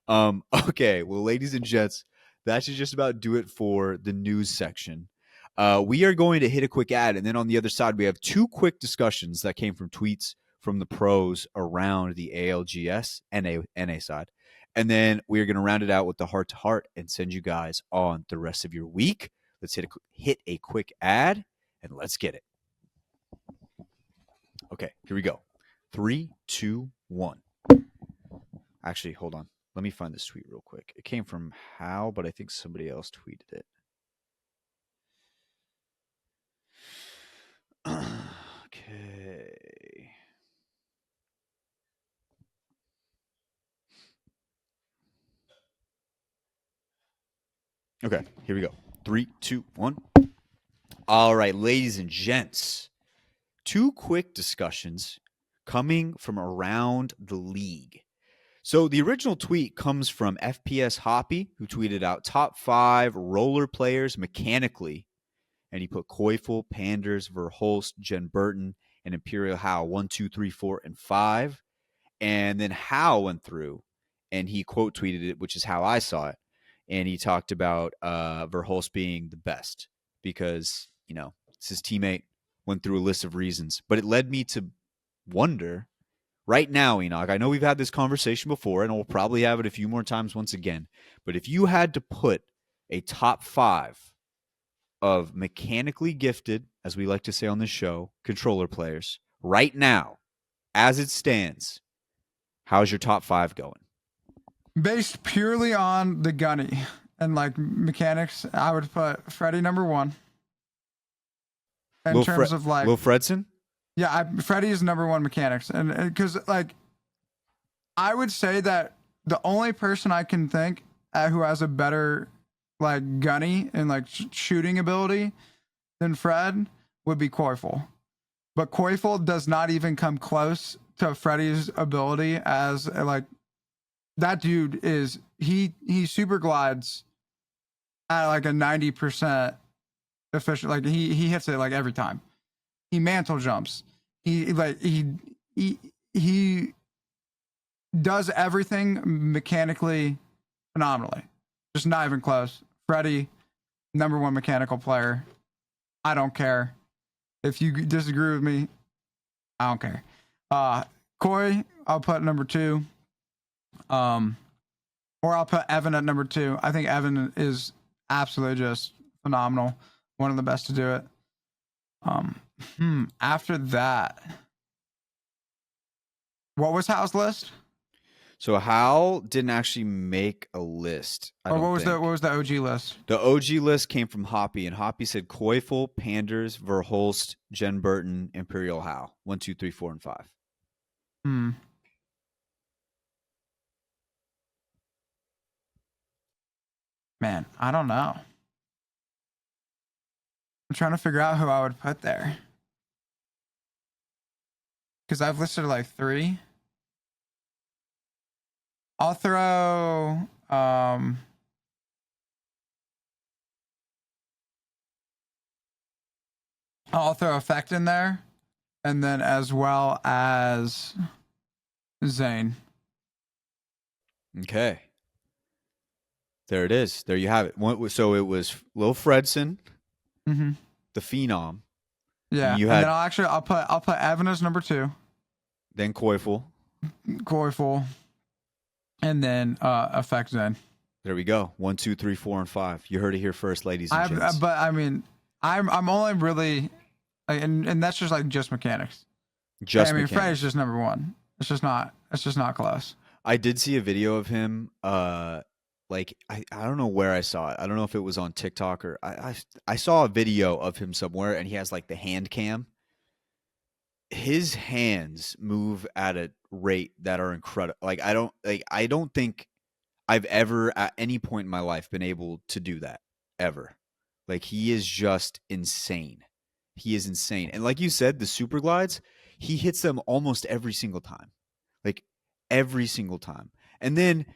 Okay, well, ladies and gents, that should just about do it for the news section. We are going to hit a quick ad, and then on the other side, we have two quick discussions that came from tweets from the pros around the ALGS NA side. And then we're going to round it out with the heart to heart and send you guys on the rest of your week. Let's hit a quick ad, and let's get it. Okay, here we go. 3, 2, 1. Actually, hold on. Let me find this tweet real quick. It came from Hal, but I think somebody else tweeted it. Okay. Okay, here we go. 3, 2, 1. All right, ladies and gents, two quick discussions coming from around the league. So the original tweet comes from FPS Hoppy, who tweeted out top 5 roller players mechanically, and he put Koifel, Panders, Verhulst, Jen Burton, and Imperial Howe 1, 2, 3, 4, and 5. And then Howe went through and he quote tweeted it, which is how I saw it. And he talked about Verhulst being the best because, it's his teammate, went through a list of reasons. But it led me to wonder right now, Enoch, I know we've had this conversation before and we'll probably have it a few more times once again. But if you had to put a top 5 of mechanically gifted, as we like to say on this show, controller players right now, as it stands, how's your top 5 going? Based purely on the gunny and like mechanics, I would put Freddie number 1. In Lil terms of like, Lil Fredson? yeah, Freddie is number 1 mechanics, and because like, I would say that the only person I can think who has a better like gunny and like shooting ability than Fred would be Koifel. But Koifel does not even come close to Freddie's ability as like that dude is he super glides at like a 90% efficient, like he hits it like every time. He mantle jumps. He does everything mechanically phenomenally. Just not even close. Freddie, number 1 mechanical player. I don't care. If you disagree with me, I don't care. Koi, I'll put number 2. Or I'll put Evan at number 2. I think Evan is absolutely just phenomenal. One of the best to do it. After that, what was Hal's list? So Hal didn't actually make a list. Or what was the OG list? The OG list came from Hoppy, and Hoppy said Koifel, Panders, Verhulst, Jen Burton, Imperial Hal. 1, 2, 3, 4, and 5. Man, I don't know. I'm trying to figure out who I would put there. Because I've listed like 3. I'll throw Effect in there, and then as well as Zane. Okay. There it is. There you have it. So it was Lil Fredson, Hmm. the Phenom. And Yeah, you and then had I'll put Evan as number two, then Koifel. Goyful, and then Effect Zen. There we go. 1, 2, 3, 4, and 5. You heard it here first, ladies and gents. But I mean, I'm only really, like, and that's just like just mechanics. I Just mean, Freddy's mechanics. just number one. It's just not close. I did see a video of him. Like I don't know where I saw it. I don't know if it was on TikTok or I saw a video of him somewhere, and he has like the hand cam. His hands move at a rate that are incredible. I don't think I've ever at any point in my life been able to do that ever. Like he is just insane. He is insane. And like you said, the super glides, he hits them almost every single time. Like every single time. And then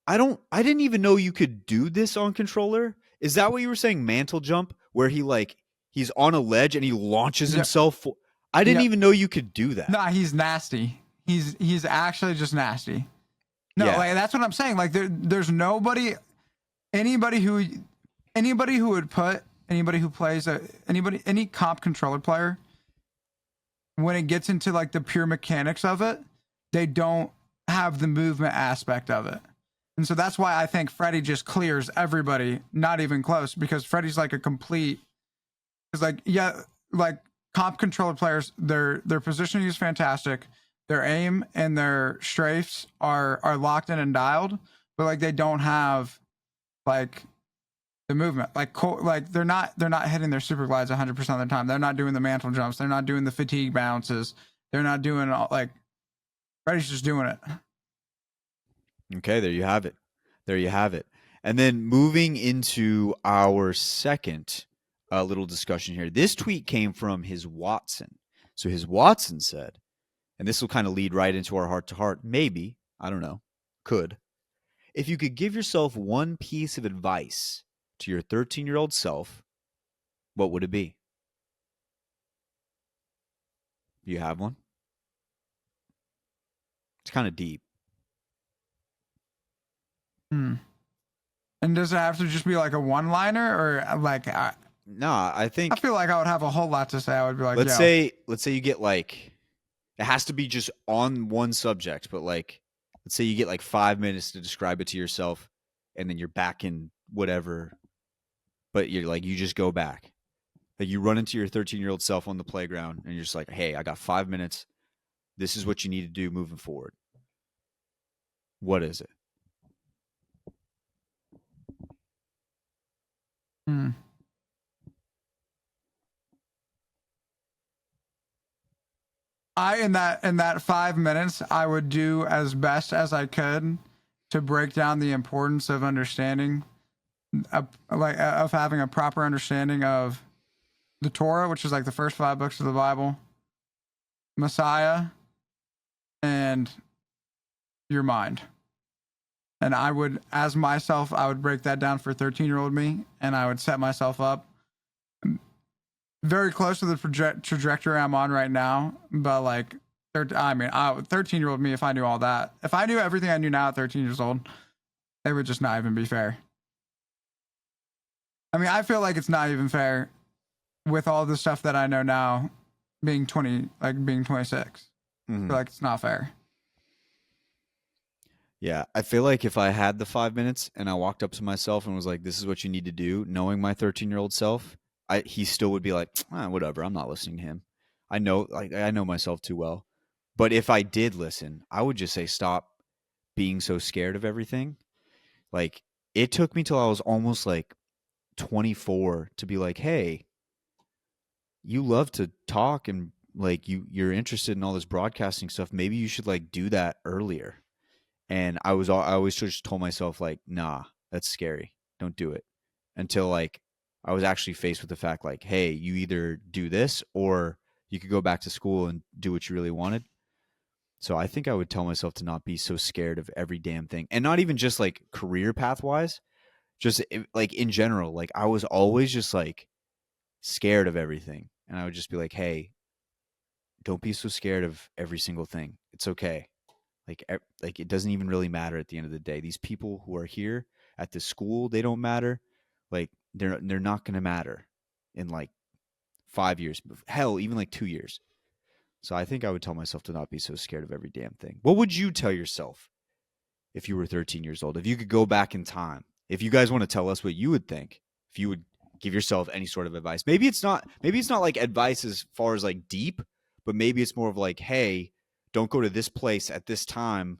I didn't even know you could do this on controller. Is that what you were saying? Mantle jump where he's on a ledge and he launches Yep. himself. I didn't Yep. even know you could do that. Nah, he's nasty. He's actually just nasty. No, Yeah. like that's what I'm saying. Like there's nobody, anybody who, anybody who would put anybody who plays any comp controller player, when it gets into like the pure mechanics of it, they don't have the movement aspect of it. And so that's why I think Freddy just clears everybody, not even close, because Freddy's like a complete. It's like, yeah, like comp controller players, their positioning is fantastic. Their aim and their strafes are locked in and dialed, but like they don't have like the movement. Like they're not hitting their super glides 100% of the time. They're not doing the mantle jumps. They're not doing the fatigue bounces. They're not doing all like Freddy's just doing it. Okay, there you have it. There you have it. And then moving into our second little discussion here. This tweet came from his Watson. So his Watson said, and this will kind of lead right into our heart to heart. Maybe, I don't know, could. If you could give yourself one piece of advice to your 13-year-old self, what would it be? Do you have one? It's kind of deep. Hmm. And does it have to just be like a one liner or like Nah, I I think feel like I would have a whole lot to say. I would be like, let's yo, say let's say you get like it has to be just on one subject, but like let's say you get like 5 minutes to describe it to yourself and then you're back in whatever, but you're like you just go back. Like you run into your 13-year-old self on the playground and you're just like, "Hey, I got 5 minutes. This is what you need to do moving forward." What is it? hmm. In that 5 minutes, I would do as best as I could to break down the importance of understanding, of having a proper understanding of the Torah, which is like the first five books of the Bible, Messiah, and your mind. And I would, as myself, I would break that down for 13-year-old me, and I would set myself up very close to the trajectory I'm on right now. But like, 13-year-old me, if I knew all that, if I knew everything I knew now at 13 years old, it would just not even be fair. I mean, I feel like it's not even fair with all the stuff that I know now, being 20, like being 26. I Mm-hmm. feel like it's not fair. Yeah, I feel like if I had the 5 minutes and I walked up to myself and was like, "This is what you need to do," knowing my 13-year-old self, he still would be like, "Whatever, I'm not listening to him." I know myself too well. But if I did listen, I would just say, "Stop being so scared of everything." Like it took me till I was almost like 24 to be like, "Hey, you love to talk and like you're interested in all this broadcasting stuff. Maybe you should like do that earlier." And I always just told myself like, nah, that's scary. Don't do it. Until like I was actually faced with the fact like, hey, you either do this or you could go back to school and do what you really wanted. So I think I would tell myself to not be so scared of every damn thing. And not even just like career path wise, just like in general, like I was always just like scared of everything. And I would just be like, hey, don't be so scared of every single thing. It's okay. Like it doesn't even really matter at the end of the day. These people who are here at the school, they don't matter. Like they're not going to matter in like 5 years. Hell, even like 2 years. So I think I would tell myself to not be so scared of every damn thing. What would you tell yourself if you were 13 years old? If you could go back in time, if you guys want to tell us what you would think, if you would give yourself any sort of advice. Maybe it's not like advice as far as like deep, but maybe it's more of like, hey, don't go to this place at this time.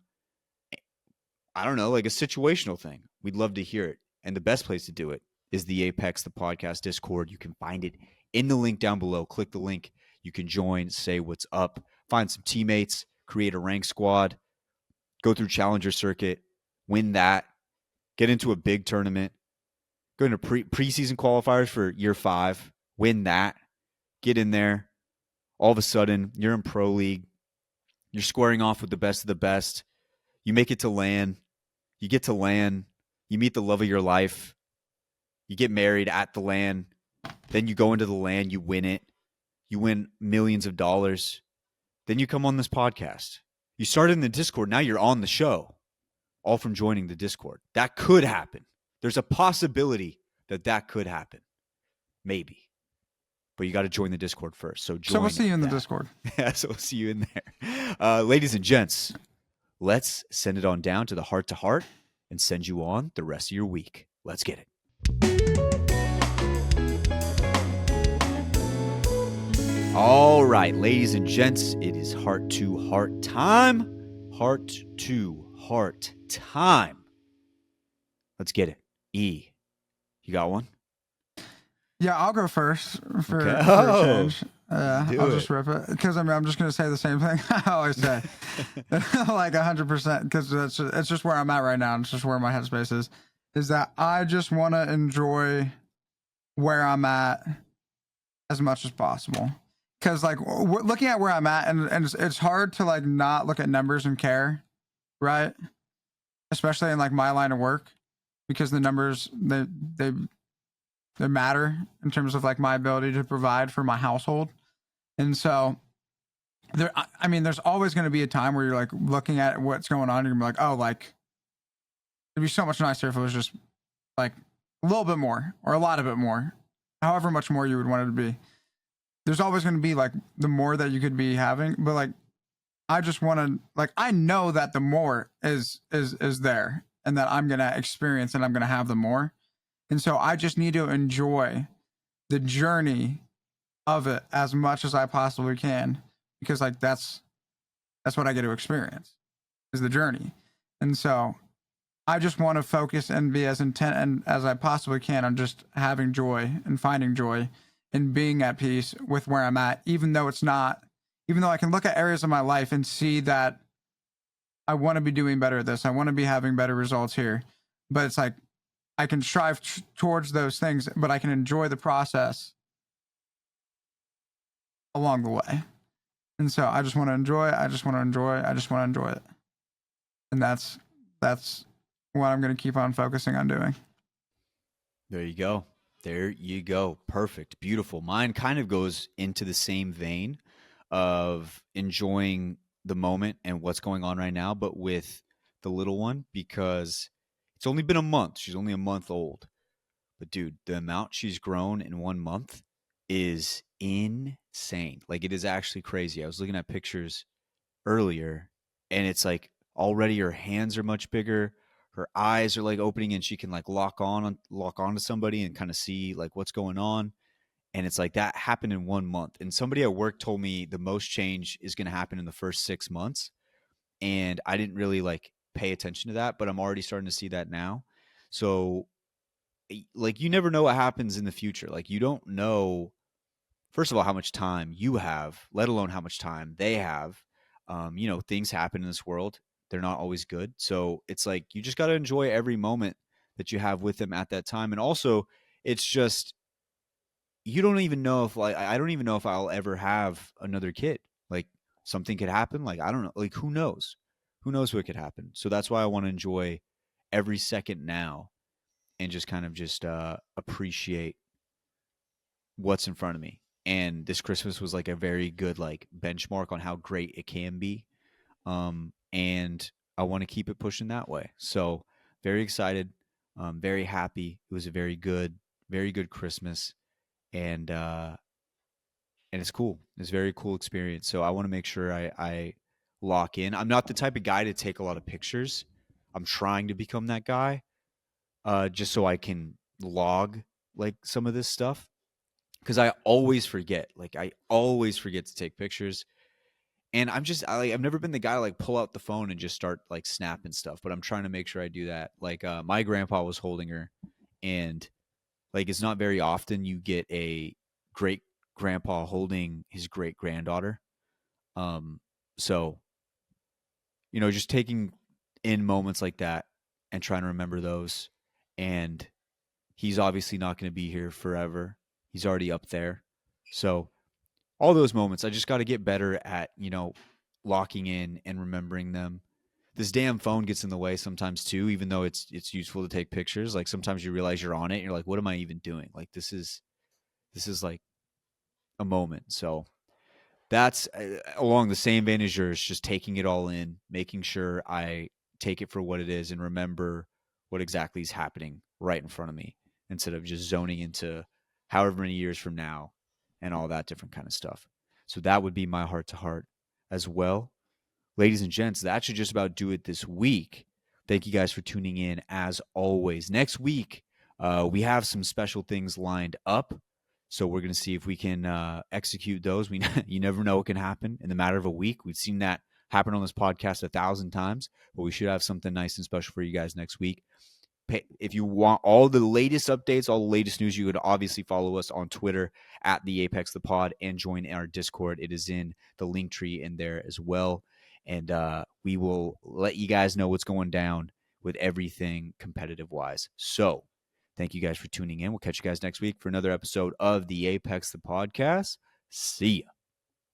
I don't know, like a situational thing. We'd love to hear it. And the best place to do it is the Apex, the podcast Discord. You can find it in the link down below. Click the link. You can join, say what's up, find some teammates, create a rank squad, go through Challenger Circuit, win that, get into a big tournament, go into preseason qualifiers for year 5, win that, get in there. All of a sudden, you're in Pro League. You're squaring off with the best of the best. You make it to LAN. You get to LAN. You meet the love of your life. You get married at the LAN. Then you go into the LAN. You win it. You win millions of dollars. Then you come on this podcast. You started in the Discord. Now you're on the show, all from joining the Discord. That could happen. There's a possibility that could happen. Maybe. But you got to join the Discord first. So join. So we'll see you in the Discord. Yeah, so we'll see you in there. Ladies and gents, let's send it on down to the heart to heart and send you on the rest of your week. Let's get it. All right, ladies and gents, it is heart to heart time. Heart to heart time. Let's get it. E, you got one? Yeah, I'll go first for Okay. a change. I'll Do just rip it because I'm just gonna say the same thing I always say, like 100%, because it's just where I'm at right now. And it's just where my headspace is. Is that I just want to enjoy where I'm at as much as possible. Because like looking at where I'm at, and it's hard to like not look at numbers and care, right? Especially in like my line of work, because the numbers they matter in terms of like my ability to provide for my household. And so I mean, there's always going to be a time where you're like looking at what's going on. You're gonna be like, oh, like it'd be so much nicer if it was just like a little bit more or a lot of it more, however much more you would want it to be. There's always going to be like the more that you could be having, but like I just want to, like, I know that the more is there and that I'm going to experience and I'm going to have the more. And so I just need to enjoy the journey of it as much as I possibly can, because like that's what I get to experience is the journey. And so I just want to focus and be as intent and as I possibly can on just having joy and finding joy and being at peace with where I'm at, even though I can look at areas of my life and see that I want to be doing better at this. I want to be having better results here. But it's like I can strive towards those things, but I can enjoy the process along the way. And so I just want to enjoy it. I just want to enjoy it. And that's what I'm going to keep on focusing on doing. There you go. There you go. Perfect. Beautiful. Mine kind of goes into the same vein of enjoying the moment and what's going on right now, but with the little one, because it's only been a month. She's only a month old. But dude, the amount she's grown in 1 month is insane. Like, it is actually crazy. I was looking at pictures earlier, and it's like already her hands are much bigger. Her eyes are like opening, and she can like lock on to somebody and kind of see like what's going on. And it's like that happened in 1 month. And somebody at work told me the most change is going to happen in the first 6 months. And I didn't really like pay attention to that, but I'm already starting to see that now. So like, you never know what happens in the future. Like, you don't know, first of all, how much time you have, let alone how much time they have. Things happen in this world. They're not always good. So it's like, you just got to enjoy every moment that you have with them at that time. And also, it's just, you don't even know if, like, I don't even know if I'll ever have another kid. Like, something could happen. Like, I don't know. Like, who knows? Who knows what could happen? So that's why I want to enjoy every second now and just kind of just appreciate what's in front of me. And this Christmas was like a very good like benchmark on how great it can be. And I want to keep it pushing that way. So very excited, very happy. It was a very good Christmas, and it's cool. It's a very cool experience. So I want to make sure I lock in. I'm not the type of guy to take a lot of pictures. I'm trying to become that guy, just so I can log like some of this stuff because I always forget. Like I always forget to take pictures, and I've never been the guy to like pull out the phone and just start like snapping stuff. But I'm trying to make sure I do that. Like my grandpa was holding her, and like it's not very often you get a great grandpa holding his great granddaughter. Um, so just taking in moments like that and trying to remember those. And he's obviously not going to be here forever. He's already up there. So all those moments, I just got to get better at, locking in and remembering them. This damn phone gets in the way sometimes too, even though it's useful to take pictures. Like sometimes you realize you're on it and you're like, what am I even doing? Like this is like a moment. So that's along the same vein as yours, just taking it all in, making sure I take it for what it is and remember what exactly is happening right in front of me instead of just zoning into however many years from now and all that different kind of stuff. So that would be my heart to heart as well. Ladies and gents, that should just about do it this week. Thank you guys for tuning in as always. Next week, we have some special things lined up. So we're going to see if we can execute those. You never know what can happen in the matter of a week. We've seen that happen on this podcast 1,000 times, but we should have something nice and special for you guys next week. If you want all the latest updates, all the latest news, you would obviously follow us on Twitter at the Apex the Pod and join our Discord. It is in the link tree in there as well. And we will let you guys know what's going down with everything competitive wise. So thank you guys for tuning in. We'll catch you guys next week for another episode of the Apex the Podcast. See ya.